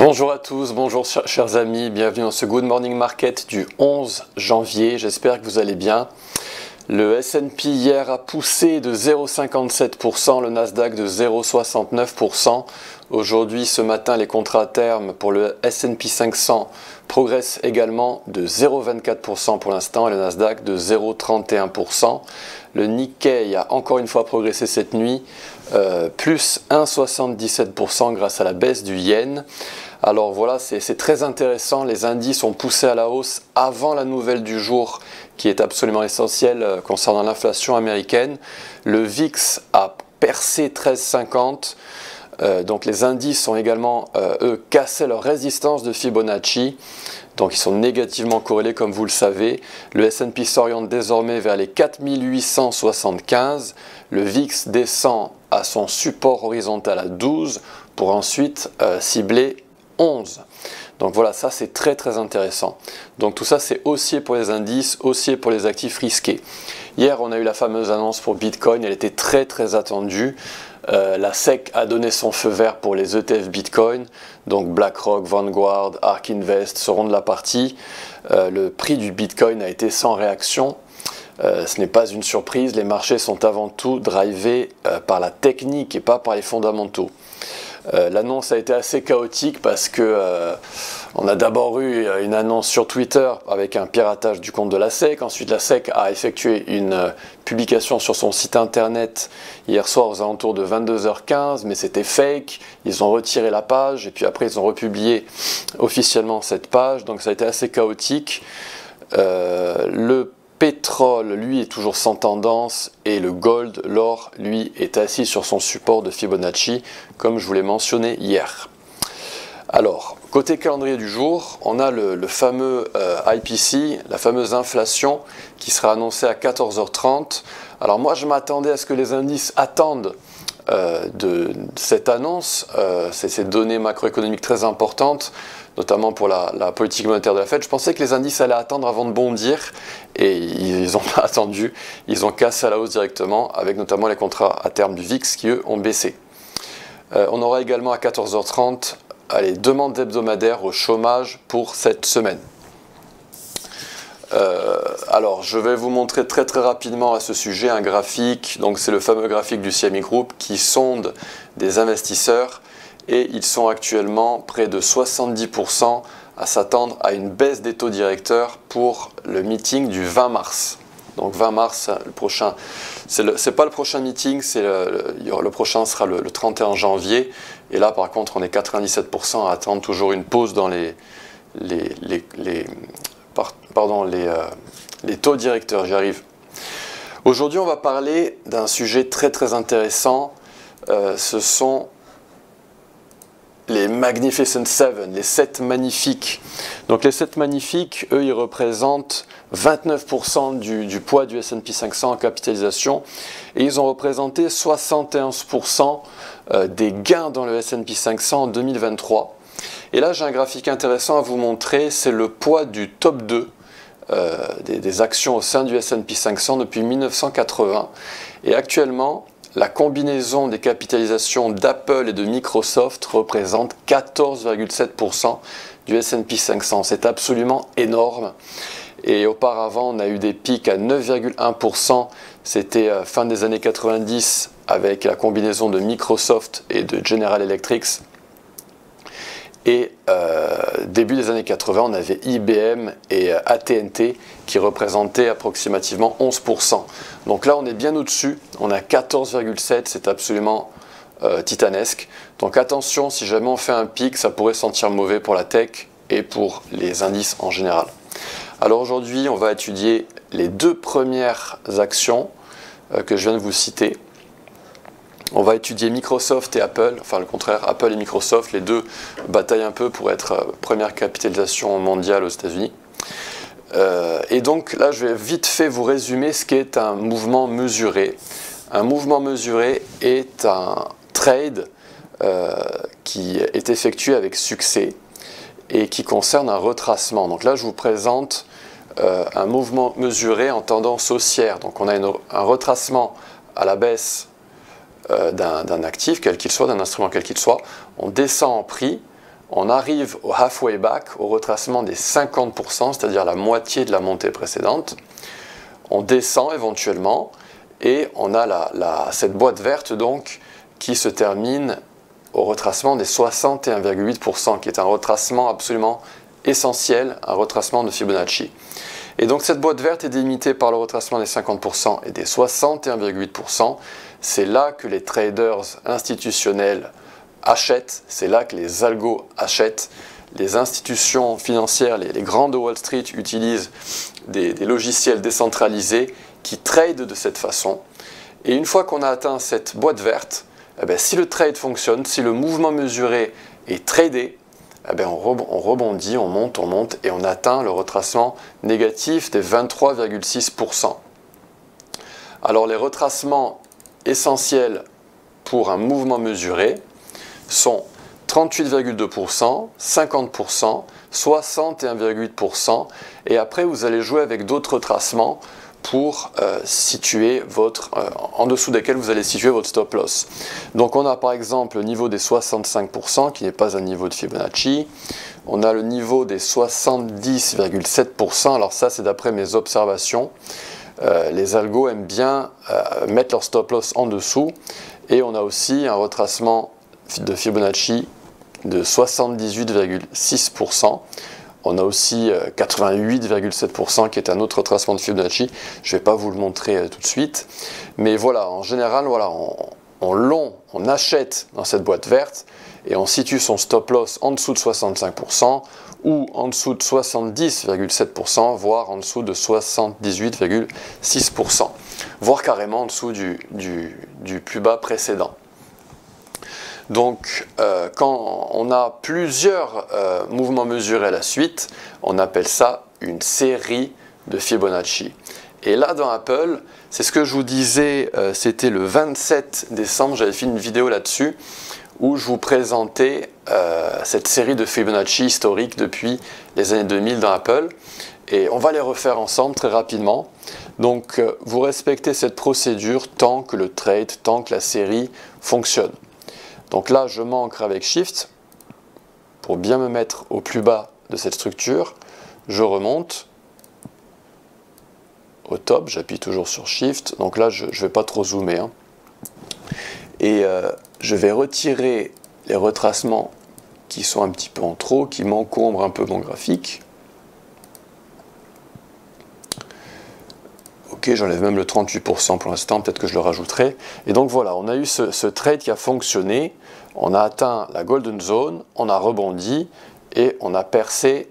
Bonjour à tous, bonjour chers amis, bienvenue dans ce Good Morning Market du 11 janvier, j'espère que vous allez bien. Le S&P hier a poussé de 0,57%, le Nasdaq de 0,69%. Aujourd'hui, ce matin, les contrats à terme pour le S&P 500 progressent également de 0,24% pour l'instant et le Nasdaq de 0,31%. Le Nikkei a encore une fois progressé cette nuit, plus 1,77% grâce à la baisse du yen. Alors voilà, c'est très intéressant, les indices ont poussé à la hausse avant la nouvelle du jour qui est absolument essentielle concernant l'inflation américaine. Le VIX a percé 13,50, donc les indices ont également, eux, cassé leur résistance de Fibonacci. Donc ils sont négativement corrélés comme vous le savez. Le S&P s'oriente désormais vers les 4875. Le VIX descend à son support horizontal à 12 pour ensuite cibler 11. Donc voilà, ça c'est très intéressant. Donc tout ça c'est haussier pour les indices, haussier pour les actifs risqués. Hier on a eu la fameuse annonce pour Bitcoin, elle était très attendue. La SEC a donné son feu vert pour les ETF Bitcoin, donc BlackRock, Vanguard, ARK Invest seront de la partie. Le prix du Bitcoin a été sans réaction. Ce n'est pas une surprise, les marchés sont avant tout drivés par la technique et pas par les fondamentaux. L'annonce a été assez chaotique parce que on a d'abord eu une annonce sur Twitter avec un piratage du compte de la SEC. Ensuite, la SEC a effectué une publication sur son site internet hier soir aux alentours de 22h15, mais c'était fake. Ils ont retiré la page et puis après ils ont republié officiellement cette page. Donc ça a été assez chaotique. Le pétrole, lui, est toujours sans tendance et le gold, l'or, lui, est assis sur son support de Fibonacci, comme je vous l'ai mentionné hier. Alors, côté calendrier du jour, on a le fameux IPC, la fameuse inflation, qui sera annoncée à 14h30. Alors moi, je m'attendais à ce que les indices attendent de cette annonce, ces données macroéconomiques très importantes, notamment pour la politique monétaire de la Fed. Je pensais que les indices allaient attendre avant de bondir et ils n'ont pas attendu, ils ont cassé à la hausse directement avec notamment les contrats à terme du VIX qui eux ont baissé. On aura également à 14h30 les demandes hebdomadaires au chômage pour cette semaine. Alors je vais vous montrer très rapidement à ce sujet un graphique, donc c'est le fameux graphique du CME Group qui sonde des investisseurs et ils sont actuellement près de 70% à s'attendre à une baisse des taux directeurs pour le meeting du 20 mars. Donc 20 mars, le prochain, c'est pas le prochain meeting, le prochain sera le 31 janvier. Et là par contre on est 97% à attendre toujours une pause dans les taux directeurs, j'y arrive. Aujourd'hui on va parler d'un sujet très intéressant, ce sont les Magnificent Seven, les 7 magnifiques. Donc les 7 magnifiques, eux, ils représentent 29% du poids du S&P 500 en capitalisation et ils ont représenté 71% des gains dans le S&P 500 en 2023. Et là, j'ai un graphique intéressant à vous montrer, c'est le poids du top 2 des actions au sein du S&P 500 depuis 1980. Et actuellement, la combinaison des capitalisations d'Apple et de Microsoft représente 14,7% du S&P 500. C'est absolument énorme. Et auparavant, on a eu des pics à 9,1%. C'était fin des années 90 avec la combinaison de Microsoft et de General Electric. Et début des années 80, on avait IBM et AT&T qui représentaient approximativement 11%. Donc là, on est bien au-dessus, on a 14,7%, c'est absolument titanesque. Donc attention, si jamais on fait un pic, ça pourrait sentir mauvais pour la tech et pour les indices en général. Alors aujourd'hui, on va étudier les 2 premières actions que je viens de vous citer. On va étudier Microsoft et Apple, enfin le contraire, Apple et Microsoft, les deux bataillent un peu pour être première capitalisation mondiale aux États-Unis. Et donc là, je vais vite fait vous résumer ce qu'est un mouvement mesuré. Un mouvement mesuré est un trade qui est effectué avec succès et qui concerne un retracement. Donc là, je vous présente un mouvement mesuré en tendance haussière. Donc on a un retracement à la baisse d'un actif, quel qu'il soit, d'un instrument quel qu'il soit, on descend en prix, On arrive au halfway back, au retracement des 50%, c'est-à-dire la moitié de la montée précédente. On descend éventuellement et on a cette boîte verte donc qui se termine au retracement des 61,8%, qui est un retracement absolument essentiel, un retracement de Fibonacci. Et donc cette boîte verte est délimitée par le retracement des 50% et des 61,8%. C'est là que les traders institutionnels achètent, c'est là que les algos achètent. Les institutions financières, les grands de Wall Street utilisent des logiciels décentralisés qui tradent de cette façon. Et une fois qu'on a atteint cette boîte verte, eh bien, si le trade fonctionne, si le mouvement mesuré est tradé, eh bien, on rebondit, on monte et on atteint le retracement négatif des 23,6%. Alors les retracements essentiels pour un mouvement mesuré sont 38,2%, 50%, 61,8% et après vous allez jouer avec d'autres retracements pour situer en dessous desquels vous allez situer votre stop loss. Donc on a par exemple le niveau des 65% qui n'est pas un niveau de Fibonacci. On a le niveau des 70,7%. Alors ça c'est d'après mes observations. Les algos aiment bien mettre leur stop loss en dessous. Et on a aussi un retracement de Fibonacci de 78,6%. On a aussi 88,7% qui est un autre retracement de Fibonacci. Je ne vais pas vous le montrer tout de suite. Mais voilà, en général, voilà, on achète dans cette boîte verte et on situe son stop loss en dessous de 65% ou en dessous de 70,7%, voire en dessous de 78,6%, voire carrément en dessous du plus bas précédent. Donc, quand on a plusieurs mouvements mesurés à la suite, on appelle ça une série de Fibonacci. Et là, dans Apple, c'est ce que je vous disais, c'était le 27 décembre, j'avais fait une vidéo là-dessus, où je vous présentais cette série de Fibonacci historique depuis les années 2000 dans Apple. Et on va les refaire ensemble très rapidement. Donc, vous respectez cette procédure tant que le trade, tant que la série fonctionne. Donc là, je m'ancre avec Shift pour bien me mettre au plus bas de cette structure. Je remonte au top, j'appuie toujours sur Shift. Donc là, je ne vais pas trop zoomer. Hein. Et je vais retirer les retracements qui sont un petit peu en trop, qui m'encombrent un peu mon graphique. Ok, j'enlève même le 38% pour l'instant, peut-être que je le rajouterai. Et donc voilà, on a eu ce trade qui a fonctionné, on a atteint la golden zone, on a rebondi et on a percé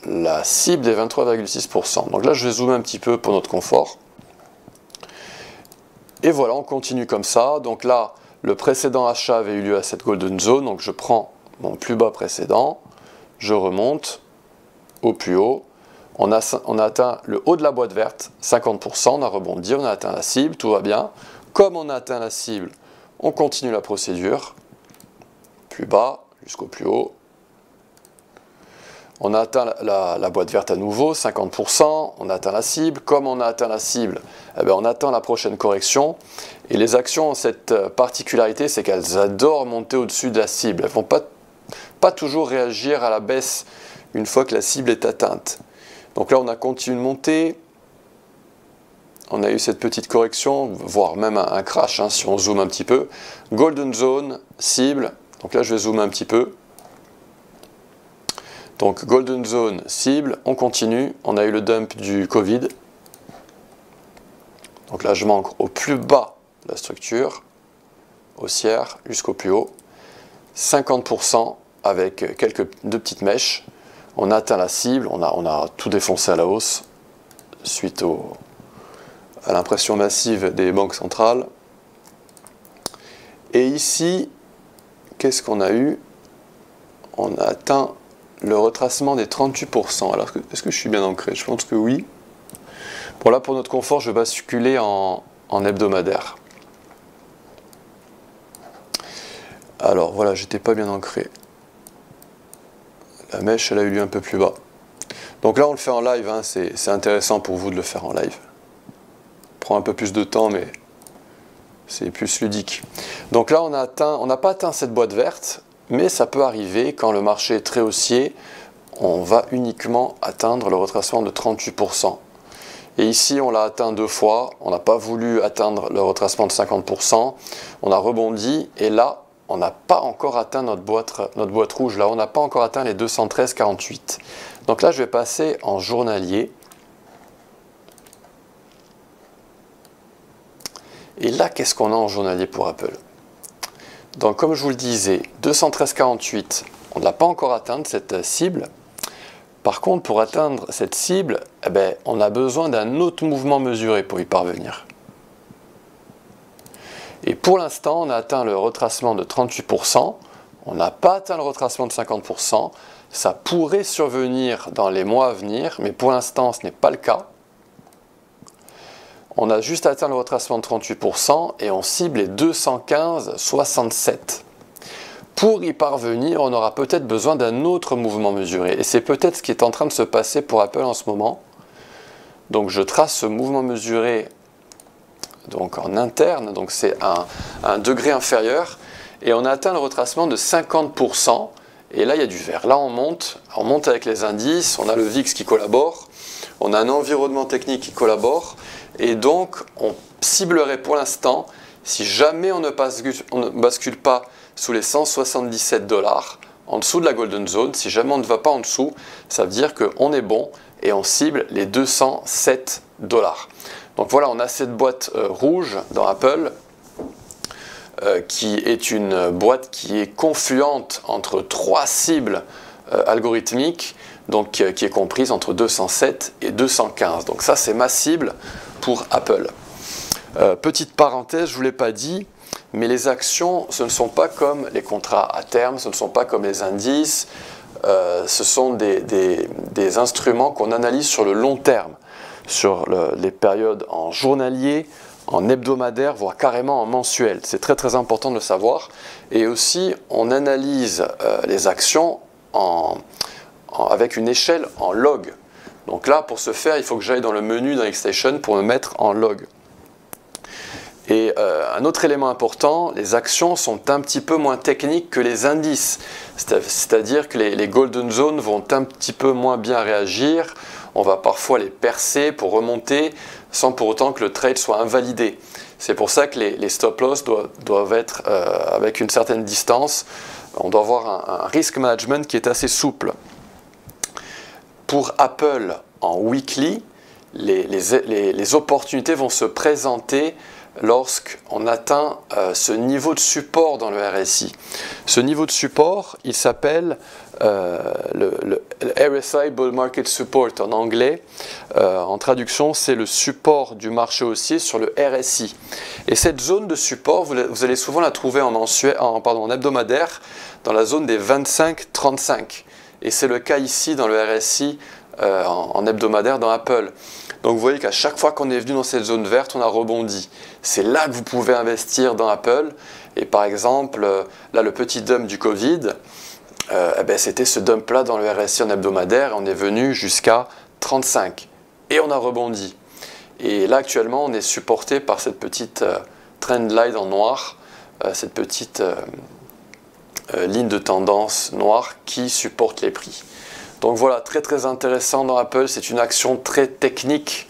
la cible des 23,6%. Donc là, je vais zoomer un petit peu pour notre confort. Et voilà, on continue comme ça. Donc là, le précédent achat avait eu lieu à cette golden zone, donc je prends mon plus bas précédent, je remonte au plus haut. On a atteint le haut de la boîte verte, 50%, on a rebondi, on a atteint la cible, tout va bien. Comme on a atteint la cible, on continue la procédure, plus bas jusqu'au plus haut. On a atteint la boîte verte à nouveau, 50%, on a atteint la cible. Comme on a atteint la cible, eh bien, on attend la prochaine correction. Et les actions ont cette particularité, c'est qu'elles adorent monter au-dessus de la cible. Elles ne vont pas toujours réagir à la baisse une fois que la cible est atteinte. Donc là, on a continué de monter. On a eu cette petite correction, voire même un crash, hein, si on zoome un petit peu. Golden zone, cible. Donc là, je vais zoomer un petit peu. Donc golden zone, cible. On continue. On a eu le dump du Covid. Donc là, je m'ancre au plus bas de la structure, haussière, jusqu'au plus haut. 50% avec deux petites mèches. On a atteint la cible, on a tout défoncé à la hausse suite à l'impression massive des banques centrales. Et ici, qu'est-ce qu'on a eu? On a atteint le retracement des 38%. Alors, est-ce que je suis bien ancré? Je pense que oui. Bon, là, pour notre confort, je vais basculer en hebdomadaire. Alors, voilà, j'étais pas bien ancré. La mèche, elle a eu lieu un peu plus bas. Donc là, on le fait en live, hein, c'est intéressant pour vous de le faire en live. Prend un peu plus de temps, mais c'est plus ludique. Donc là, on n'a pas atteint cette boîte verte, mais ça peut arriver quand le marché est très haussier, on va uniquement atteindre le retracement de 38%. Et ici, on l'a atteint 2 fois, on n'a pas voulu atteindre le retracement de 50%, on a rebondi, et là, on n'a pas encore atteint notre boîte rouge, là, on n'a pas encore atteint les 213,48. Donc là, je vais passer en journalier. Et là, qu'est-ce qu'on a en journalier pour Apple? Donc, comme je vous le disais, 213,48, on ne l'a pas encore atteint, cette cible. Par contre, pour atteindre cette cible, eh ben, on a besoin d'un autre mouvement mesuré pour y parvenir. Et pour l'instant, on a atteint le retracement de 38%, on n'a pas atteint le retracement de 50%, ça pourrait survenir dans les mois à venir, mais pour l'instant, ce n'est pas le cas. On a juste atteint le retracement de 38% et on cible les 215,67. Pour y parvenir, on aura peut-être besoin d'un autre mouvement mesuré. Et c'est peut-être ce qui est en train de se passer pour Apple en ce moment. Donc je trace ce mouvement mesuré donc en interne, donc c'est un degré inférieur. Et on a atteint le retracement de 50%. Et là, il y a du vert. Là, on monte avec les indices, on a le VIX qui collabore, on a un environnement technique qui collabore. Et donc, on ciblerait pour l'instant, si jamais on ne bascule pas sous les 177 $, en dessous de la Golden Zone, si jamais on ne va pas en dessous, ça veut dire qu'on est bon et on cible les 207 $. Donc voilà, on a cette boîte rouge dans Apple qui est une boîte qui est confluente entre 3 cibles algorithmiques, donc qui est comprise entre 207 et 215. Donc ça, c'est ma cible pour Apple. Petite parenthèse, je ne vous l'ai pas dit, mais les actions, ce ne sont pas comme les contrats à terme, ce ne sont pas comme les indices, ce sont des instruments qu'on analyse sur le long terme, sur les périodes en journalier, en hebdomadaire, voire carrément en mensuel. C'est très très important de le savoir. Et aussi, on analyse les actions avec une échelle en log. Donc là, pour ce faire, il faut que j'aille dans le menu dans Xstation pour me mettre en log. Et un autre élément important, les actions sont un petit peu moins techniques que les indices. C'est-à-dire que les Golden Zones vont un petit peu moins bien réagir. On va parfois les percer pour remonter sans pour autant que le trade soit invalidé. C'est pour ça que les stop-loss doivent être avec une certaine distance. On doit avoir un risk management qui est assez souple. Pour Apple, en weekly, les opportunités vont se présenter lorsqu'on atteint ce niveau de support dans le RSI. Ce niveau de support, il s'appelle le RSI Bull Market Support en anglais. En traduction, c'est le support du marché haussier sur le RSI. Et cette zone de support, vous allez souvent la trouver en hebdomadaire dans la zone des 25-35. Et c'est le cas ici dans le RSI en hebdomadaire dans Apple. Donc vous voyez qu'à chaque fois qu'on est venu dans cette zone verte, on a rebondi. C'est là que vous pouvez investir dans Apple. Et par exemple, là le petit dump du Covid, c'était ce dump-là dans le RSI en hebdomadaire. On est venu jusqu'à 35. Et on a rebondi. Et là actuellement, on est supporté par cette petite trend line en noir, cette petite ligne de tendance noire qui supporte les prix. Donc voilà, très très intéressant dans Apple, c'est une action très technique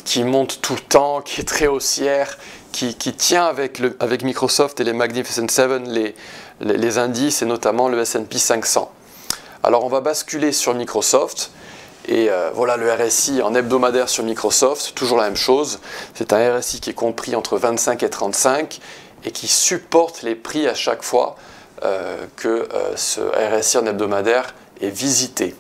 qui monte tout le temps, qui est très haussière, qui tient avec Microsoft et les Magnificent Seven, les indices et notamment le S&P 500. Alors on va basculer sur Microsoft et voilà le RSI en hebdomadaire sur Microsoft, toujours la même chose. C'est un RSI qui est compris entre 25 et 35 et qui supporte les prix à chaque fois que ce RSI en hebdomadaire est visité.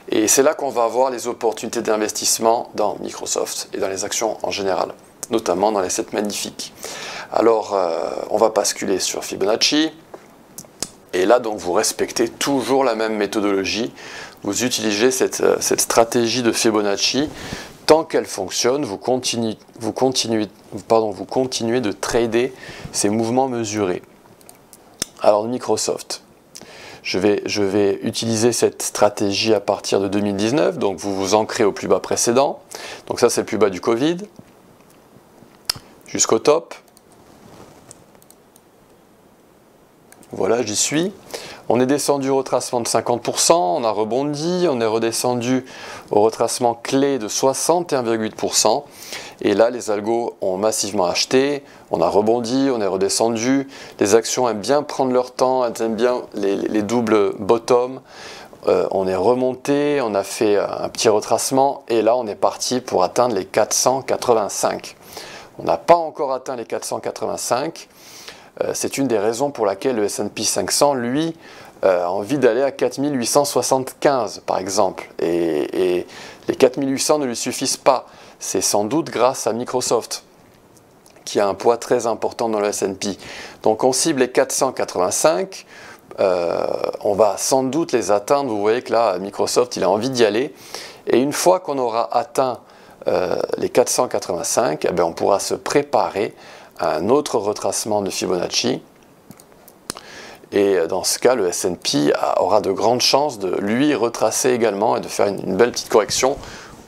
Et c'est là qu'on va avoir les opportunités d'investissement dans Microsoft et dans les actions en général, notamment dans les 7 magnifiques. Alors, on va basculer sur Fibonacci. Et là, donc, vous respectez toujours la même méthodologie. Vous utilisez cette stratégie de Fibonacci. Tant qu'elle fonctionne, vous continuez de trader ces mouvements mesurés. Alors, Microsoft. Je vais utiliser cette stratégie à partir de 2019, donc vous vous ancrez au plus bas précédent. Donc ça, c'est le plus bas du Covid, jusqu'au top. Voilà, j'y suis. On est descendu au retracement de 50%, on a rebondi, on est redescendu au retracement clé de 61,8%. Et là, les algos ont massivement acheté, on a rebondi, on est redescendu. Les actions aiment bien prendre leur temps, elles aiment bien les doubles bottom. On est remonté, on a fait un petit retracement et là, on est parti pour atteindre les 485. On n'a pas encore atteint les 485. C'est une des raisons pour laquelle le S&P 500, lui, a envie d'aller à 4875 par exemple. Et les 4800 ne lui suffisent pas. C'est sans doute grâce à Microsoft, qui a un poids très important dans le S&P. Donc on cible les 485, on va sans doute les atteindre. Vous voyez que là, Microsoft, il a envie d'y aller. Et une fois qu'on aura atteint les 485, eh bien, on pourra se préparer à un autre retracement de Fibonacci. Et dans ce cas, le S&P aura de grandes chances de lui retracer également et de faire une belle petite correction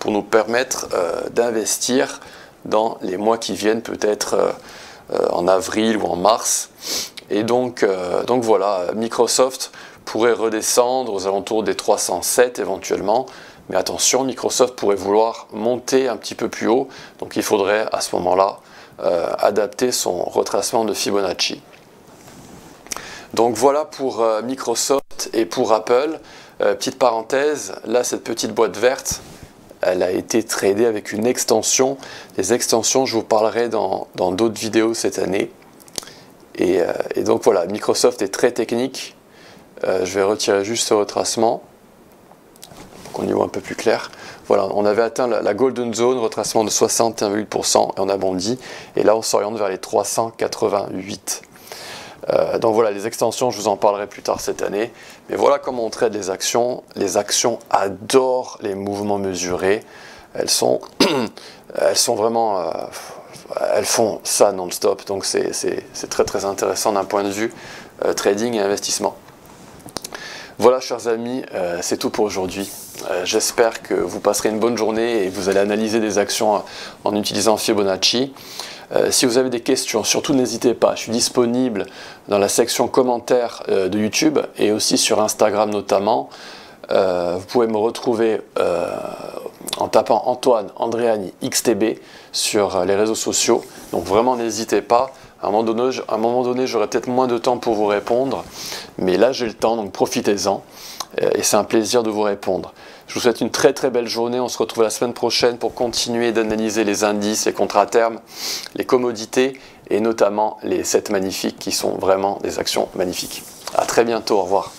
pour nous permettre d'investir dans les mois qui viennent, peut-être en avril ou en mars. Et donc voilà, Microsoft pourrait redescendre aux alentours des 307 éventuellement. Mais attention, Microsoft pourrait vouloir monter un petit peu plus haut. Donc il faudrait à ce moment-là adapter son retracement de Fibonacci. Donc voilà pour Microsoft et pour Apple. Petite parenthèse, là cette petite boîte verte, elle a été tradée avec une extension. Les extensions, je vous parlerai dans d'autres vidéos cette année. Et donc voilà, Microsoft est très technique. Je vais retirer juste ce retracement pour qu'on y voit un peu plus clair. Voilà, on avait atteint la Golden Zone, retracement de 61,8% et on a bondi. Et là, on s'oriente vers les 388. Donc voilà, les extensions, je vous en parlerai plus tard cette année. Mais voilà comment on trade les actions. Les actions adorent les mouvements mesurés. Elles sont vraiment... elles font ça non-stop. Donc c'est très très intéressant d'un point de vue trading et investissement. Voilà, chers amis, c'est tout pour aujourd'hui. J'espère que vous passerez une bonne journée et vous allez analyser des actions en utilisant Fibonacci. Si vous avez des questions, surtout n'hésitez pas, je suis disponible dans la section commentaires de YouTube et aussi sur Instagram notamment. Vous pouvez me retrouver en tapant Antoine Andréani XTB sur les réseaux sociaux. Donc vraiment n'hésitez pas. À un moment donné, j'aurai peut-être moins de temps pour vous répondre, mais là j'ai le temps, donc profitez-en. Et c'est un plaisir de vous répondre. Je vous souhaite une très très belle journée. On se retrouve la semaine prochaine pour continuer d'analyser les indices, les contrats à terme, les commodités et notamment les 7 magnifiques qui sont vraiment des actions magnifiques. À très bientôt, au revoir.